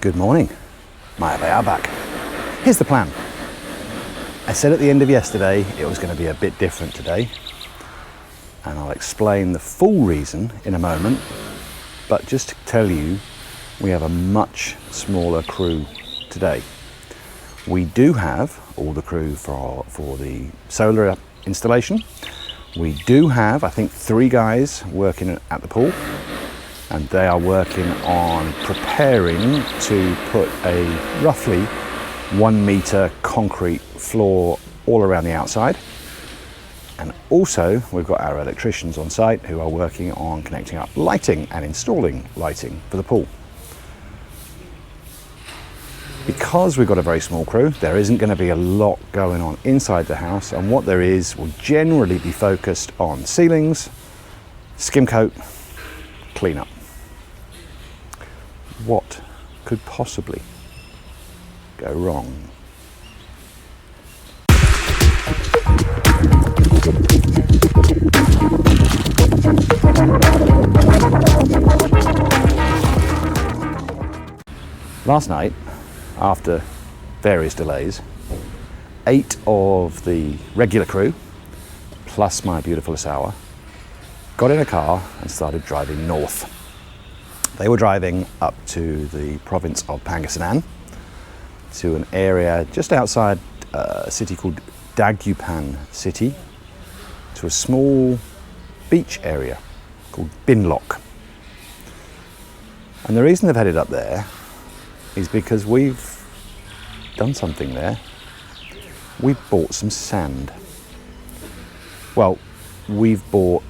Good morning, Maya Bay back. Here's the plan. I said at the end of yesterday it was going to be a bit different today, and I'll explain the full reason in a moment, but just to tell you, we have a much smaller crew today. We do have all the crew for the solar installation. We do have, I think, 3 guys working at the pool, and they are working on preparing to put a roughly 1 meter concrete floor all around the outside. And also we've got our electricians on site who are working on connecting up lighting and installing lighting for the pool. Because we've got a very small crew, there isn't going to be a lot going on inside the house, and what there is will generally be focused on ceilings, skim coat, cleanup. What could possibly go wrong? Last night, after various delays, 8 of the regular crew, plus my beautiful Asawa, got in a car and started driving north. They were driving up to the province of Pangasinan, to an area just outside a city called Dagupan City, to a small beach area called Binlock. And the reason they've headed up there is because we've done something there. We've bought some sand. Well, we've bought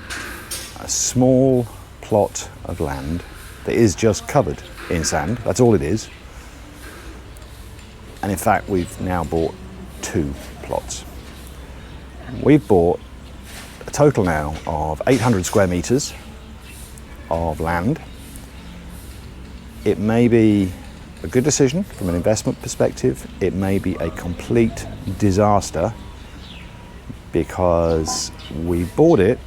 a small plot of land that is just covered in sand. That's all it is. And in fact, we've now bought 2 plots. We've bought a total now of 800 square meters of land. It may be a good decision from an investment perspective. It may be a complete disaster because we bought it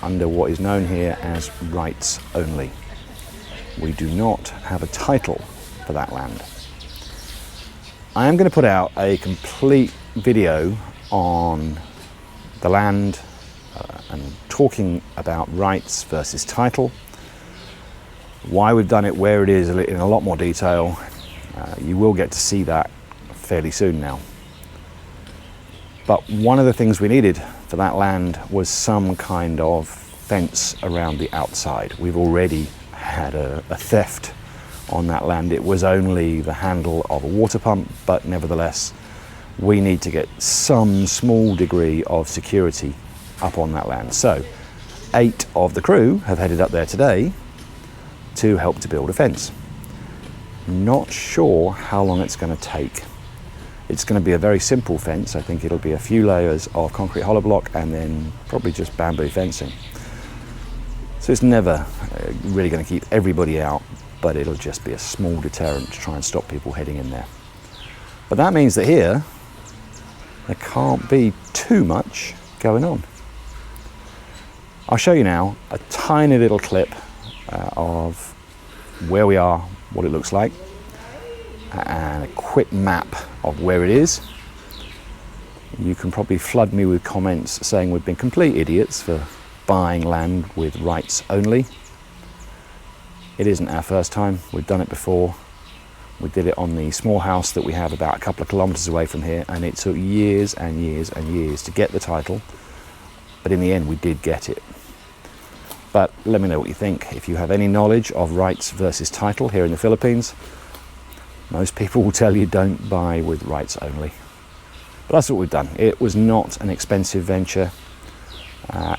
under what is known here as rights only. We do not have a title for that land. I am going to put out a complete video on the land and talking about rights versus title, why we've done it, where it is in a lot more detail. You will get to see that fairly soon now. But one of the things we needed for that land was some kind of fence around the outside. We've already had a theft on that land. It was only the handle of a water pump, but nevertheless, we need to get some small degree of security up on that land. So 8 of the crew have headed up there today to help to build a fence. Not sure how long it's going to take. It's going to be a very simple fence. I think it'll be a few layers of concrete hollow block and then probably just bamboo fencing. So it's never really going to keep everybody out, but it'll just be a small deterrent to try and stop people heading in there. But that means that here, there can't be too much going on. I'll show you now a tiny little clip of where we are, what it looks like, and a quick map of where it is. You can probably flood me with comments saying we've been complete idiots for buying land with rights only. It isn't our first time. We've done it before. We did it on the small house that we have about a couple of kilometers away from here, and it took years and years and years to get the title, but in the end we did get it. But let me know what you think. If you have any knowledge of rights versus title here in the Philippines, most people will tell you don't buy with rights only. But that's what we've done. It was not an expensive venture,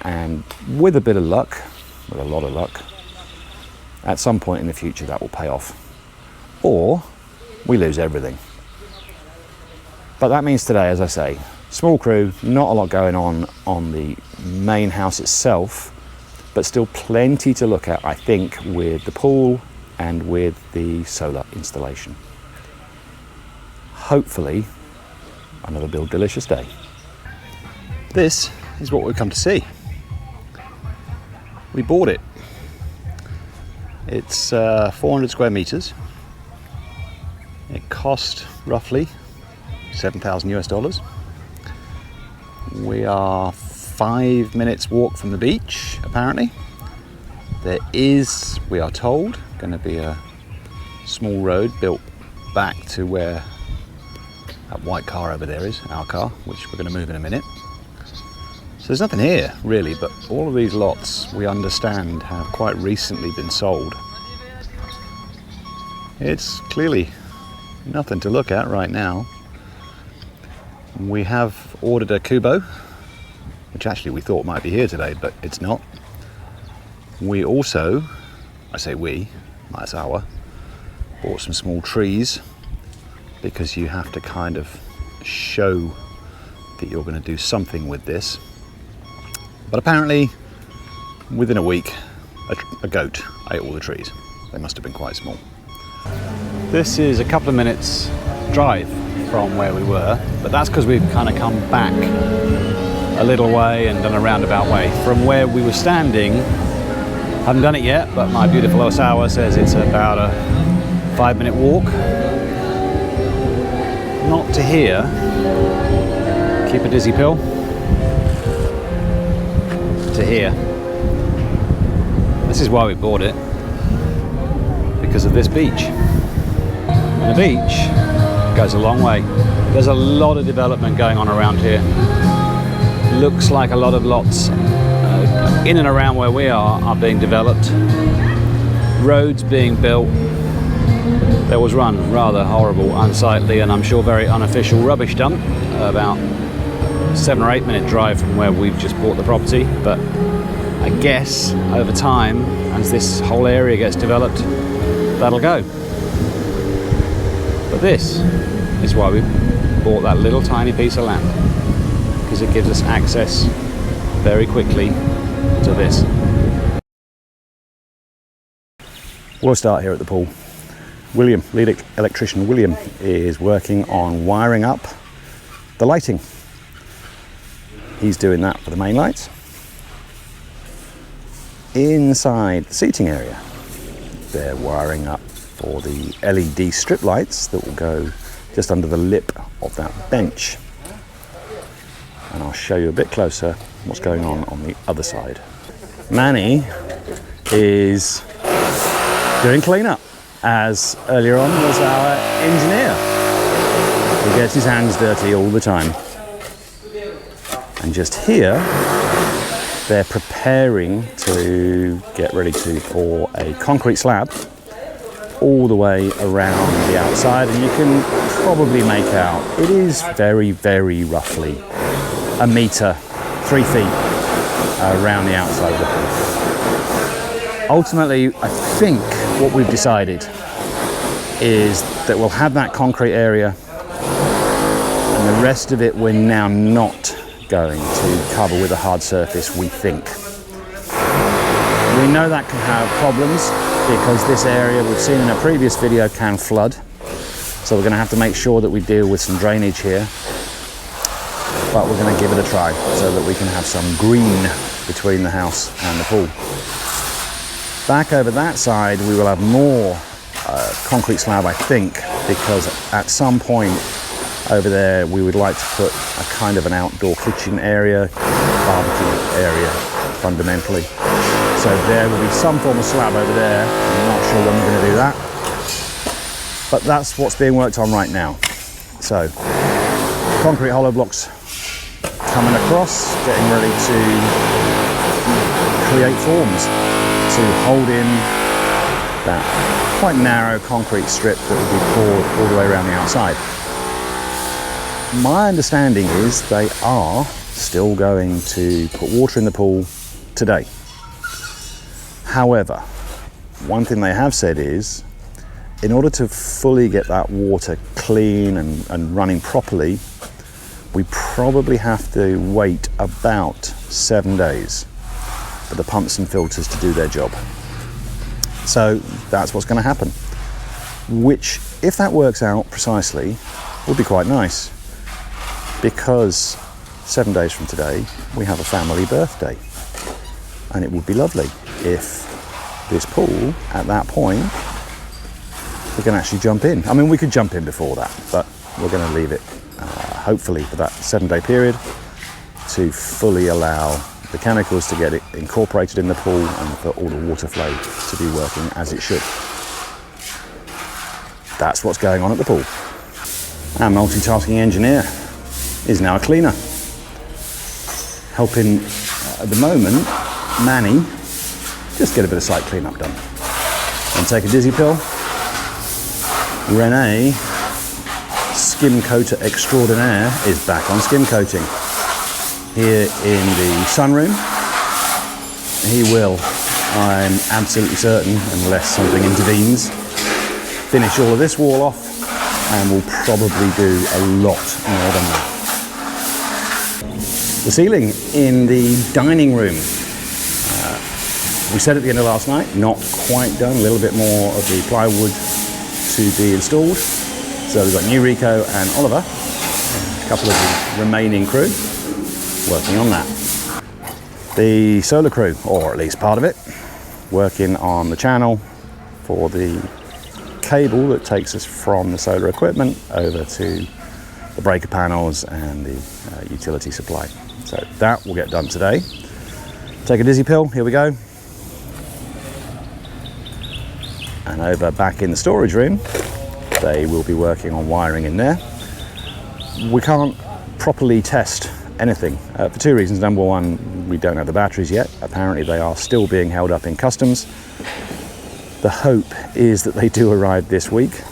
and with a bit of luck, with a lot of luck, at some point in the future that will pay off. Or we lose everything. But that means today, as I say, small crew, not a lot going on the main house itself, but still plenty to look at, I think, with the pool and with the solar installation. Hopefully, another Build Delicious day. This is what we've come to see. We bought it. It's 400 square meters. cost roughly 7,000 US dollars. We are 5 minutes walk from the beach, apparently. There is, we are told, going to be a small road built back to where that white car over there is, our car, which we're going to move in a minute. So there's nothing here really, but all of these lots we understand have quite recently been sold. It's clearly nothing to look at right now. We have ordered a Kubo, which actually we thought might be here today, but it's not. We also, I say we, that's our, bought some small trees, because you have to kind of show that you're going to do something with this. But apparently, within a week, a goat ate all the trees. They must have been quite small. This is a couple of minutes drive from where we were, but that's because we've kind of come back a little way and done a roundabout way. From where we were standing, haven't done it yet, but my beautiful Osawa says it's about a 5-minute walk. Not to here, keep a dizzy pill, to here. This is why we bought it, because of this beach. And the beach goes a long way. There's a lot of development going on around here. Looks like a lot of lots in and around where we are being developed. Roads being built. There was one rather horrible, unsightly, and I'm sure very unofficial rubbish dump about 7 or 8 minute drive from where we've just bought the property. But I guess over time, as this whole area gets developed, that'll go. But this is why we bought that little tiny piece of land, because it gives us access very quickly to this. We'll start here at the pool. William, lead electrician William, is working on wiring up the lighting. He's doing that for the main lights. Inside the seating area, they're wiring up for the LED strip lights that will go just under the lip of that bench. And I'll show you a bit closer what's going on the other side. Manny is doing cleanup, as earlier on was our engineer. He gets his hands dirty all the time. And just here, they're preparing to get ready to pour a concrete slab all the way around the outside, and you can probably make out it is very, very roughly a metre, 3 feet around the outside of the pool. Ultimately, I think what we've decided is that we'll have that concrete area, and the rest of it we're now not going to cover with a hard surface, we think. We know that can have problems because this area, we've seen in a previous video, can flood. So we're going to have to make sure that we deal with some drainage here. But we're going to give it a try so that we can have some green between the house and the pool. Back over that side, we will have more concrete slab, I think, because at some point over there we would like to put a kind of an outdoor kitchen area, barbecue area fundamentally. So there will be some form of slab over there. I'm not sure when we're going to do that, but that's what's being worked on right now. So concrete hollow blocks coming across, getting ready to create forms to hold in that quite narrow concrete strip that will be poured all the way around the outside. My understanding is they are still going to put water in the pool today. However, one thing they have said is, in order to fully get that water clean and running properly, we probably have to wait about 7 days for the pumps and filters to do their job. So that's what's going to happen, which, if that works out precisely, will be quite nice, because 7 days from today we have a family birthday, and it would be lovely if this pool at that point we can actually jump in. I mean, we could jump in before that, but we're going to leave it, hopefully, for that 7-day period to fully allow the chemicals to get it incorporated in the pool and for all the water flow to be working as it should. That's what's going on at the pool. Our multitasking engineer is now a cleaner, helping at the moment Manny just get a bit of site cleanup done. And take a dizzy pill. Renee, skim coater extraordinaire, is back on skim coating. Here in the sunroom, he will, I'm absolutely certain, unless something intervenes, finish all of this wall off, and will probably do a lot more than that. The ceiling in the dining room, we said at the end of last night, not quite done, a little bit more of the plywood to be installed. So we've got new Rico and Oliver, a couple of the remaining crew, working on that. The solar crew, or at least part of it, working on the channel for the cable that takes us from the solar equipment over to the breaker panels and the utility supply. So that will get done today. Take a dizzy pill, here we go. And over back in the storage room, they will be working on wiring in there. We can't properly test anything for two reasons. Number one, we don't have the batteries yet. Apparently they are still being held up in customs. The hope is that they do arrive this week,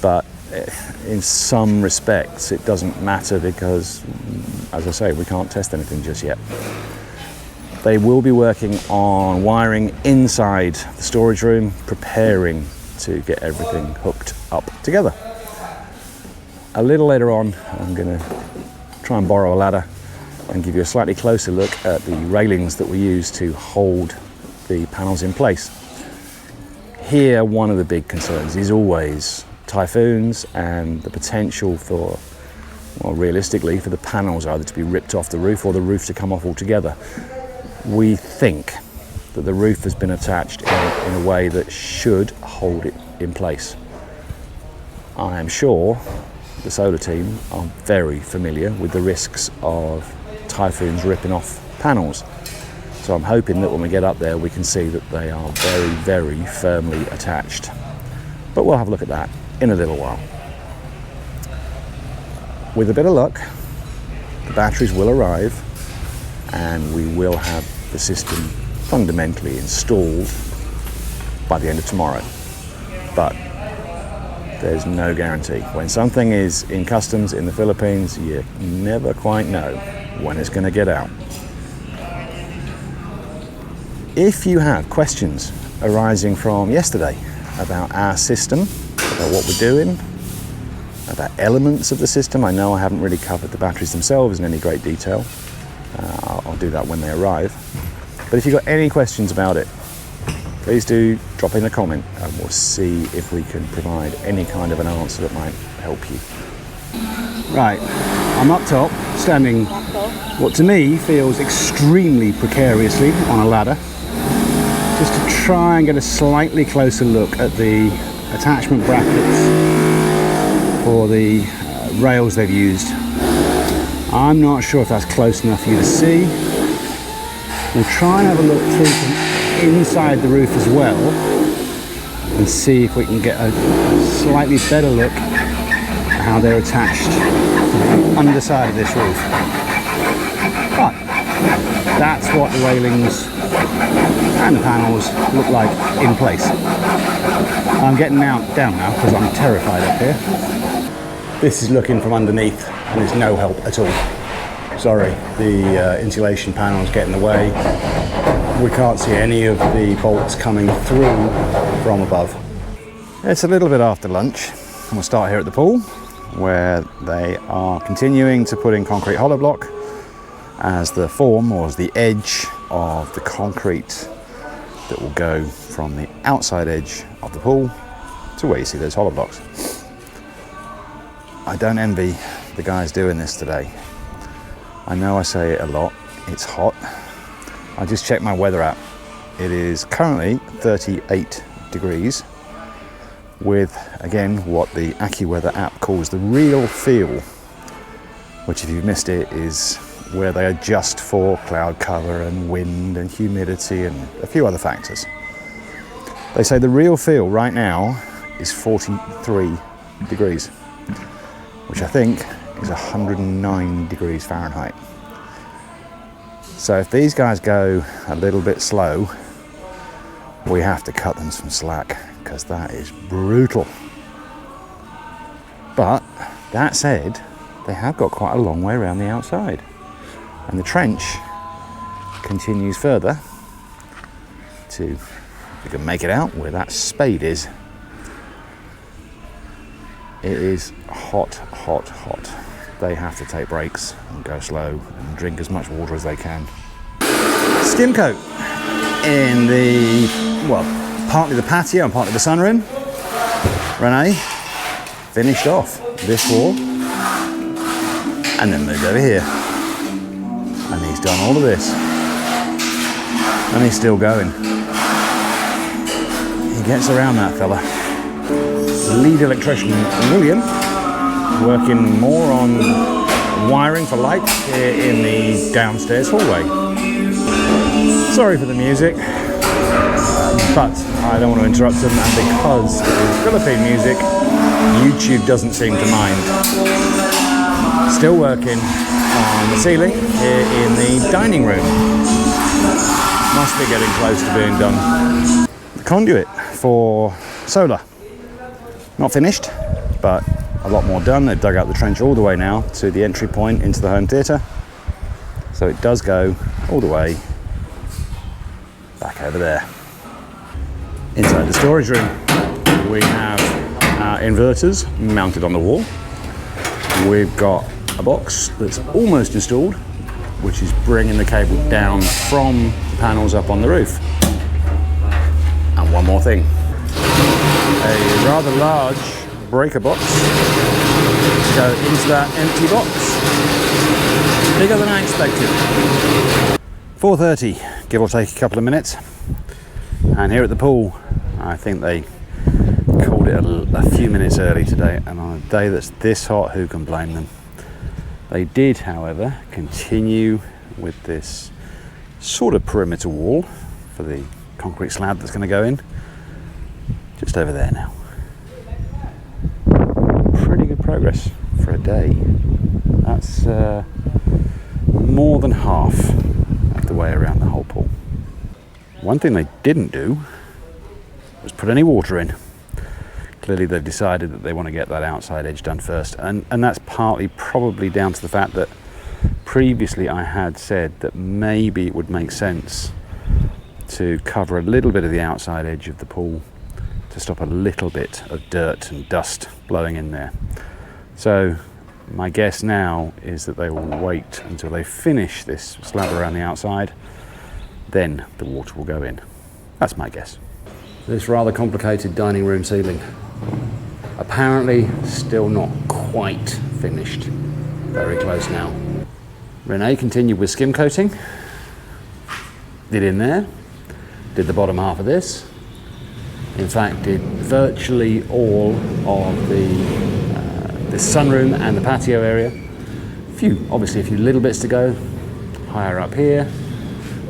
but in some respects it doesn't matter because, as I say, we can't test anything just yet. They will be working on wiring inside the storage room, preparing to get everything hooked up together. A little later on, I'm going to try and borrow a ladder and give you a slightly closer look at the railings that we use to hold the panels in place. Here, one of the big concerns is always typhoons and the potential for, well, realistically, for the panels either to be ripped off the roof or the roof to come off altogether. We think that the roof has been attached in a way that should hold it in place. I am sure the solar team are very familiar with the risks of typhoons ripping off panels. So I'm hoping that when we get up there we can see that they are very, very firmly attached. But we'll have a look at that in a little while. With a bit of luck, the batteries will arrive and we will have the system fundamentally installed by the end of tomorrow. But there's no guarantee. When something is in customs in the Philippines, you never quite know when it's going to get out. If you have questions arising from yesterday about our system, about what we're doing, about elements of the system, I know I haven't really covered the batteries themselves in any great detail. I'll do that when they arrive. But if you've got any questions about it, please do drop in a comment and we'll see if we can provide any kind of an answer that might help you. Right, I'm up top, standing what to me feels extremely precariously on a ladder, just to try and get a slightly closer look at the attachment brackets for the rails they've used. I'm not sure if that's close enough for you to see. We'll try and have a look through from inside the roof as well and see if we can get a slightly better look at how they're attached to the underside of this roof. But that's what the railings and the panels look like in place. I'm getting down now because I'm terrified up here. This is looking from underneath and it's no help at all. Sorry, the insulation panels get in the way. We can't see any of the bolts coming through from above. It's a little bit after lunch and we'll start here at the pool where they are continuing to put in concrete hollow block as the form or as the edge of the concrete that will go from the outside edge of the pool to where you see those hollow blocks. I don't envy the guys doing this today. I know I say it a lot, it's hot. I just checked my weather app. It is currently 38 degrees with, again, what the AccuWeather app calls the real feel, which, if you've missed it, is where they adjust for cloud cover and wind and humidity and a few other factors. They say the real feel right now is 43 degrees, which I think is 109 degrees Fahrenheit. So if these guys go a little bit slow, we have to cut them some slack, because that is brutal. But that said, they have got quite a long way around the outside, and the trench continues further to, if you can make it out where that spade is. It is hot, hot, hot. They have to take breaks and go slow and drink as much water as they can. Skim coat in the, well, partly the patio and partly the sunroom. Renee finished off this wall and then moved over here. And he's done all of this. And he's still going. He gets around, that fella. Lead electrician William, working more on wiring for lights here in the downstairs hallway. Sorry for the music, but I don't want to interrupt them, and because it is Philippine music, YouTube doesn't seem to mind. Still working on the ceiling here in the dining room. Must be getting close to being done. The conduit for solar. Not finished, but a lot more done. They've dug out the trench all the way now to the entry point into the home theatre. So it does go all the way back over there. Inside the storage room, we have our inverters mounted on the wall. We've got a box that's almost installed, which is bringing the cable down from the panels up on the roof. And one more thing. A rather large breaker box to go into that empty box. Bigger than I expected. 4:30, give or take a couple of minutes. And here at the pool, I think they called it a few minutes early today, and on a day that's this hot, who can blame them? They did, however, continue with this sort of perimeter wall for the concrete slab that's going to go in. Just over there now. Pretty good progress for a day. That's more than half of the way around the whole pool. One thing they didn't do was put any water in. Clearly they've decided that they want to get that outside edge done first, and that's partly probably down to the fact that previously I had said that maybe it would make sense to cover a little bit of the outside edge of the pool to stop a little bit of dirt and dust blowing in there. So my guess now is that they will wait until they finish this slab around the outside, then the water will go in. That's my guess. This rather complicated dining room ceiling, apparently still not quite finished. Very close now. Renee continued with skim coating, did in there, did the bottom half of this. In fact, did virtually all of the sunroom and the patio area. Obviously a few little bits to go higher up here.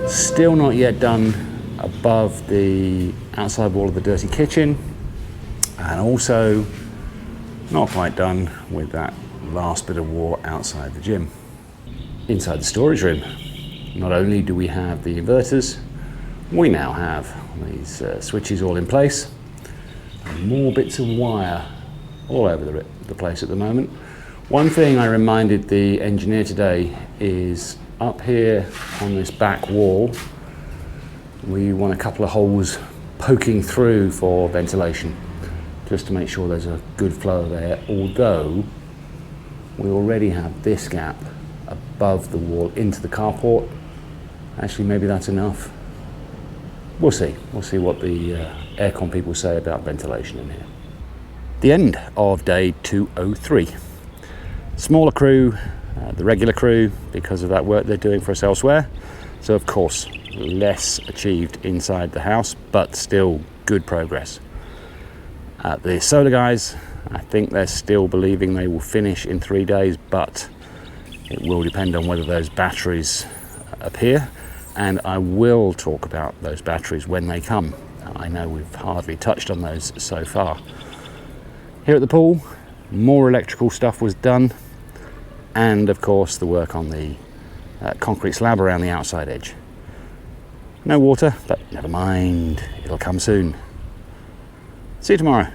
Still not yet done above the outside wall of the dirty kitchen, and also not quite done with that last bit of wall outside the gym. Inside the storage room, not only do we have the inverters, we now have these switches all in place, and more bits of wire all over the place at the moment. One thing I reminded the engineer today is up here on this back wall, we want a couple of holes poking through for ventilation, just to make sure there's a good flow there, although we already have this gap above the wall into the carport. Actually, maybe that's enough. We'll see. We'll see what the aircon people say about ventilation in here. The end of day 203. Smaller crew, the regular crew, because of that work they're doing for us elsewhere. So of course, less achieved inside the house, but still good progress. The solar guys, I think they're still believing they will finish in 3 days, but it will depend on whether those batteries appear, and I will talk about those batteries when they come. I know we've hardly touched on those so far. Here at the pool, more electrical stuff was done, and of course the work on the concrete slab around the outside edge. No water, but never mind, it'll come soon. See you tomorrow.